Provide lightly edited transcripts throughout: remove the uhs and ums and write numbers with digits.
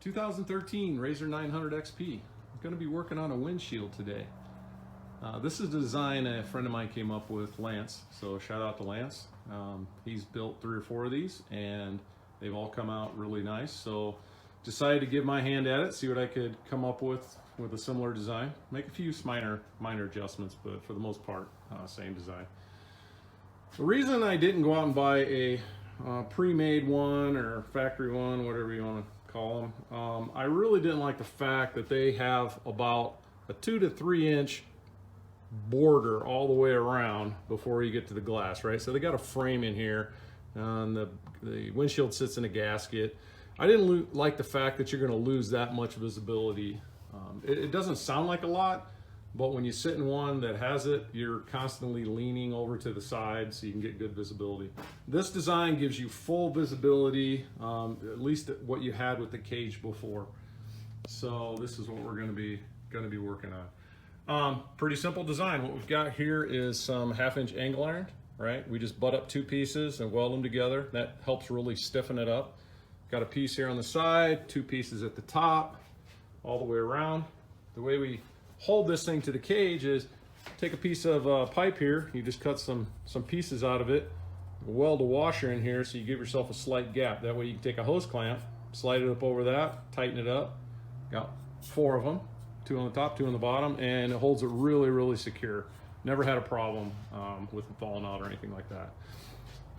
2013 Razor 900 XP. I'm going to be working on a windshield today. This is a design a friend of mine came up with, Lance, so shout out to Lance. He's built 3 or 4 of these and they've all come out really nice, so decided to give my hand at it, see what I could come up with a similar design. Make a few minor adjustments, but for the most part, same design. The reason I didn't go out and buy a pre-made one or factory one, whatever you want to call them, I really didn't like the fact that they have about a 2 to 3 inch border all the way around before you get to the glass, right? So they got a frame in here, and the windshield sits in a gasket. I didn't like the fact that you're going to lose that much visibility. It doesn't sound like a lot, but when you sit in one that has it, you're constantly leaning over to the side so you can get good visibility. This design gives you full visibility, at least what you had with the cage before. So this is what we're going to be working on. Pretty simple design. What we've got here is some 1/2 inch angle iron, right? We just butt up 2 pieces and weld them together. That helps really stiffen it up. Got a piece here on the side, 2 pieces at the top, all the way around. The way we hold this thing to the cage is take a piece of pipe here, you just cut some pieces out of it, weld a washer in here so you give yourself a slight gap. That way you can take a hose clamp, slide it up over that, tighten it up. Got 4 of them, 2 on the top, 2 on the bottom, and it holds it really secure. Never had a problem with it falling out or anything like that.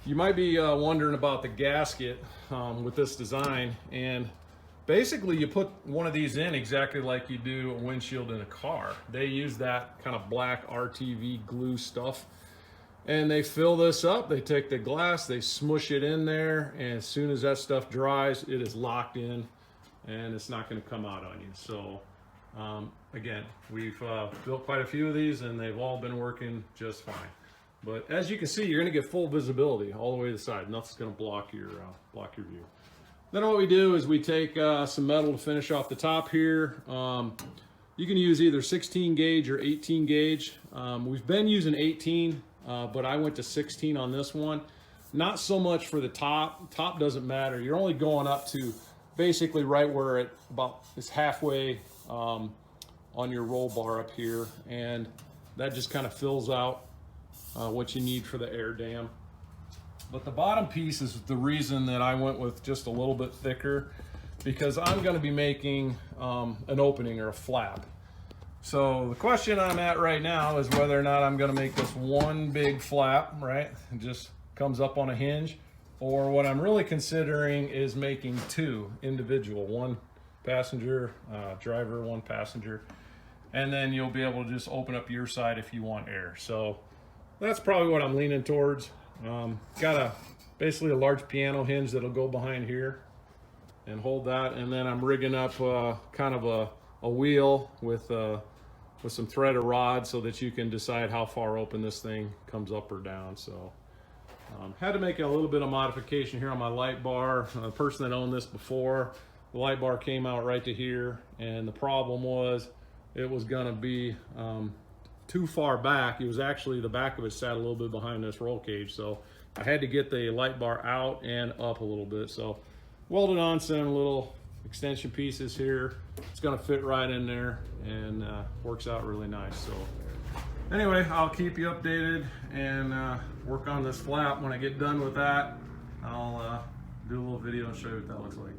You might be wondering about the gasket with this design, and basically you put one of these in exactly like you do a windshield in a car. They use that kind of black RTV glue stuff, and they fill this up. They take the glass, they smush it in there, and as soon as that stuff dries, it is locked in and it's not going to come out on you. So again, we've built quite a few of these and they've all been working just fine. But as you can see, you're going to get full visibility all the way to the side. Nothing's going to block your view. Then what we do is we take some metal to finish off the top here. You can use either 16 gauge or 18 gauge. We've been using 18, but I went to 16 on this one. Not so much for the top. Top doesn't matter. You're only going up to basically right where it about is halfway on your roll bar up here, and that just kind of fills out what you need for the air dam. But the bottom piece is the reason that I went with just a little bit thicker, because I'm going to be making an opening or a flap. So the question I'm at right now is whether or not I'm going to make this one big flap, right? It just comes up on a hinge, or what I'm really considering is making 2 individual, 1 passenger driver, 1 passenger, and then you'll be able to just open up your side if you want air. So that's probably what I'm leaning towards. Got basically a large piano hinge that'll go behind here and hold that, and then I'm rigging up kind of a wheel with some thread or rod so that you can decide how far open this thing comes up or down. So had to make a little bit of modification here on my light bar. The person that owned this before, the light bar came out right to here, and the problem was it was gonna be too far back. It was actually, the back of it sat a little bit behind this roll cage, so I had to get the light bar out and up a little bit. So welded on some little extension pieces here. It's gonna fit right in there and works out really nice. So anyway, I'll keep you updated and work on this flap. When I get done with that, I'll do a little video and show you what that looks like.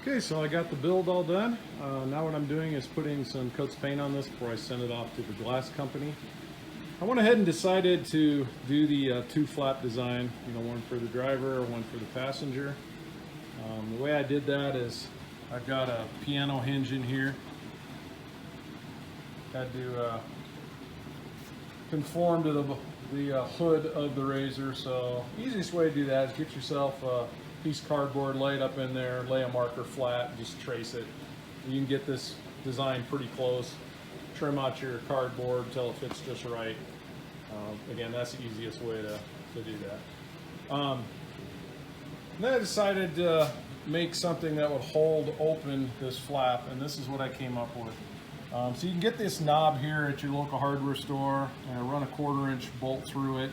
Okay, so I got the build all done. Now what I'm doing is putting some coats of paint on this before I send it off to the glass company. I went ahead and decided to do the 2 flap design, you know, 1 for the driver, 1 for the passenger. The way I did that is I've got a piano hinge in here. Had to conform to the hood of the Razor. So easiest way to do that is get yourself a piece of cardboard, lay it up in there, lay a marker flat, and just trace it. You can get this design pretty close. Trim out your cardboard until it fits just right. Again, that's the easiest way to do that. Then I decided to make something that would hold open this flap, and this is what I came up with. So you can get this knob here at your local hardware store and run a 1/4 inch bolt through it,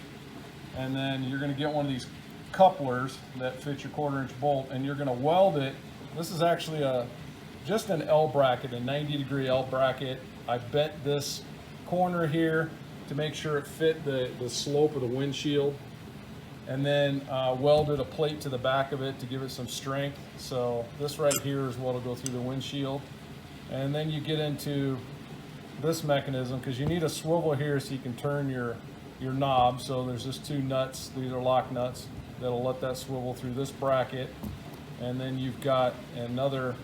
and then you're going to get one of these couplers that fit your 1/4-inch bolt, and you're going to weld it. This is actually just an L bracket, a 90-degree L bracket. I bent this corner here to make sure it fit the slope of the windshield, and then welded a plate to the back of it to give it some strength. So this right here is what will go through the windshield. And then you get into this mechanism, because you need a swivel here so you can turn your knob. So there's just 2 nuts, these are lock nuts, that'll let that swivel through this bracket. And then you've got another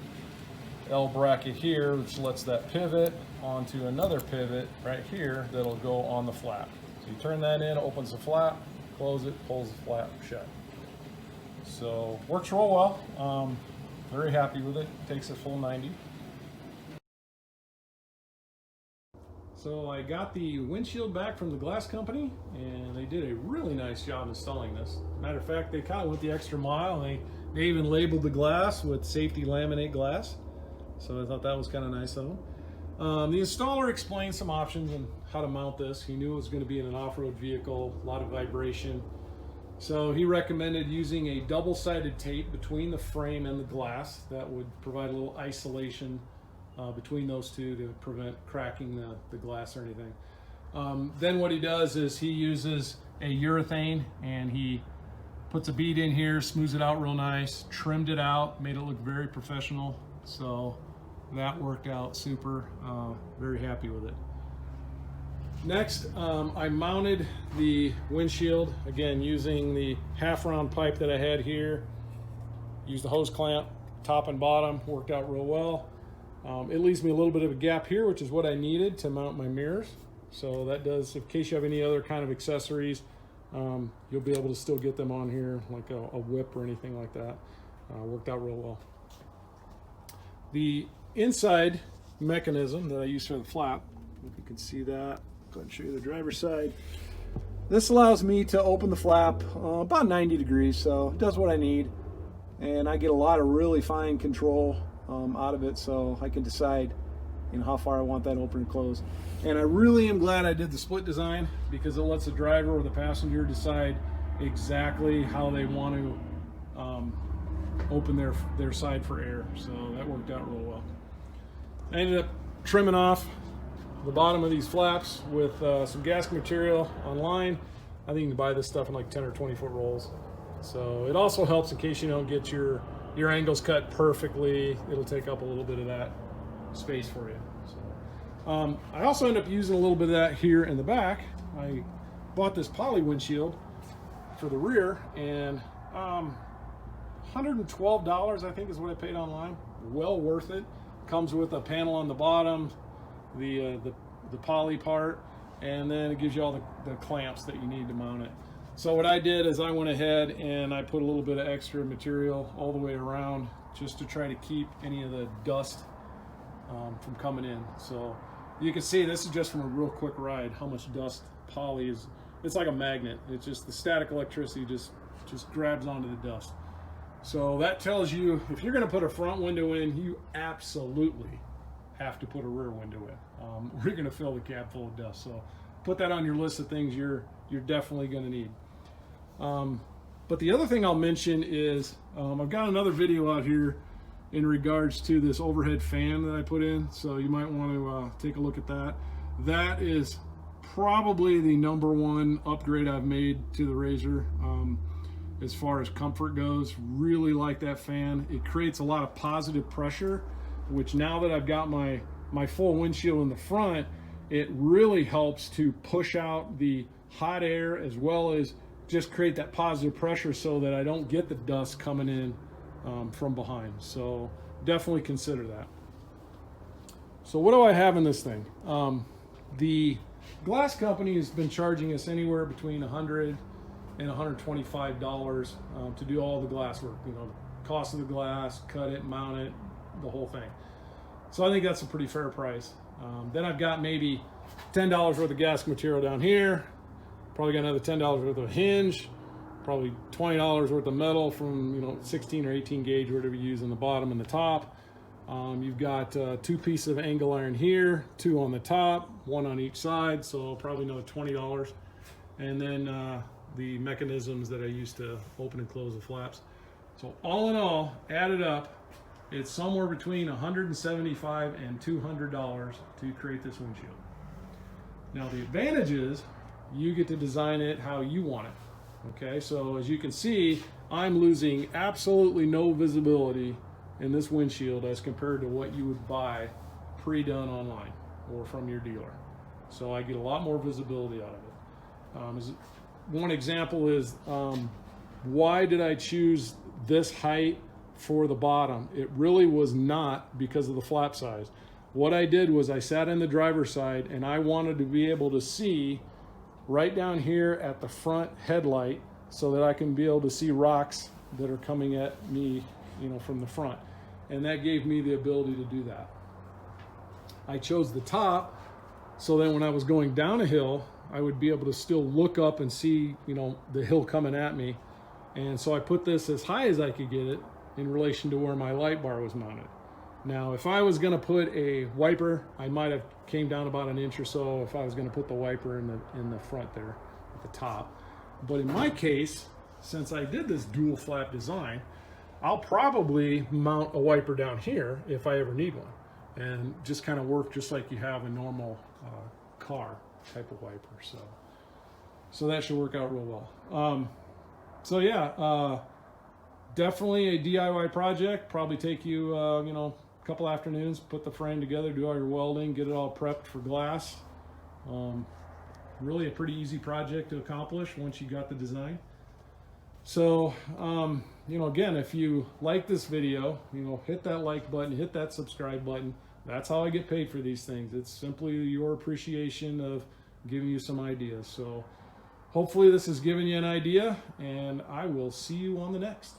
L bracket here, which lets that pivot onto another pivot right here that'll go on the flap. So you turn that in, opens the flap, close it, pulls the flap shut. So works real well. Very happy with it. Takes a full 90. So I got the windshield back from the glass company, and they did a really nice job installing this. Matter of fact, they kind of went the extra mile, and they even labeled the glass with safety laminate glass. So I thought that was kind of nice of them. The installer explained some options and how to mount this. He knew it was going to be in an off-road vehicle, a lot of vibration. So he recommended using a double-sided tape between the frame and the glass. That would provide a little isolation between those two to prevent cracking the glass or anything. Then what he does is he uses a urethane, and he puts a bead in here, smooths it out real nice, trimmed it out, made it look very professional. So that worked out super. Very happy with it. Next, I mounted the windshield, again using the half-round pipe that I had here. Used the hose clamp, top and bottom, worked out real well. It leaves me a little bit of a gap here, which is what I needed to mount my mirrors. So that does, in case you have any other kind of accessories, you'll be able to still get them on here, like a whip or anything like that. Worked out real well. The inside mechanism that I use for the flap, if you can see that, go ahead and show you the driver's side. This allows me to open the flap about 90 degrees, so it does what I need. And I get a lot of really fine control out of it, so I can decide how far I want that open and close. And I really am glad I did the split design, because it lets the driver or the passenger decide exactly how they want to open their side for air. So that worked out real well. I ended up trimming off the bottom of these flaps with some gasket material online. I think you can buy this stuff in like 10 or 20 foot rolls. So it also helps in case you don't get your angles cut perfectly. It'll take up a little bit of that space for you. So, I also end up using a little bit of that here in the back. I bought this poly windshield for the rear, and $112 I think is what I paid online. Well worth it. Comes with a panel on the bottom, the poly part, and then it gives you all the clamps that you need to mount it. So what I did is I went ahead and I put a little bit of extra material all the way around, just to try to keep any of the dust from coming in. So you can see this is just from a real quick ride how much dust poly is. It's like a magnet. It's just the static electricity just grabs onto the dust. So that tells you if you're going to put a front window in, you absolutely have to put a rear window in. We're going to fill the cab full of dust. So put that on your list of things you're definitely going to need. But the other thing I'll mention is I've got another video out here in regards to this overhead fan that I put in. So you might want to take a look at that. That is probably the #1 upgrade I've made to the Razor. As far as comfort goes, really like that fan. It creates a lot of positive pressure, which now that I've got my full windshield in the front, it really helps to push out the hot air as well as just create that positive pressure so that I don't get the dust coming in from behind. So definitely consider that. So what do I have in this thing? The glass company has been charging us anywhere between $100 and $125 to do all the glass work. Cost of the glass, cut it, mount it, the whole thing. So I think that's a pretty fair price. Then I've got maybe $10 worth of gasket material down here. Probably got another $10 worth of hinge. Probably $20 worth of metal from 16 or 18 gauge, whatever you use on the bottom and the top. You've got 2 pieces of angle iron here, 2 on the top, 1 on each side, so probably another $20. And then the mechanisms that I use to open and close the flaps. So all in all, added up, it's somewhere between $175 and $200 to create this windshield. Now the advantage is you get to design it how you want it. Okay, so as you can see, I'm losing absolutely no visibility in this windshield as compared to what you would buy pre-done online or from your dealer. So I get a lot more visibility out of it. One example is why did I choose this height for the bottom? It really was not because of the flap size. What I did was I sat in the driver's side and I wanted to be able to see right down here at the front headlight so that I can be able to see rocks that are coming at me, you know, from the front. And that gave me the ability to do that. I chose the top so that when I was going down a hill, I would be able to still look up and see, you know, the hill coming at me. And so I put this as high as I could get it in relation to where my light bar was mounted. Now, if I was gonna put a wiper, I might have came down about an inch or so if I was gonna put the wiper in the front there at the top. But in my case, since I did this dual flap design, I'll probably mount a wiper down here if I ever need one, and just kind of work just like you have a normal car type of wiper. So that should work out real well. So yeah, definitely a DIY project. Probably take you, you know, a couple afternoons, put the frame together, do all your welding, get it all prepped for glass. Really a pretty easy project to accomplish once you got the design. So, you know, again, if you like this video, you know, hit that like button, hit that subscribe button. That's how I get paid for these things. It's simply your appreciation of giving you some ideas. So hopefully this has given you an idea, and I will see you on the next.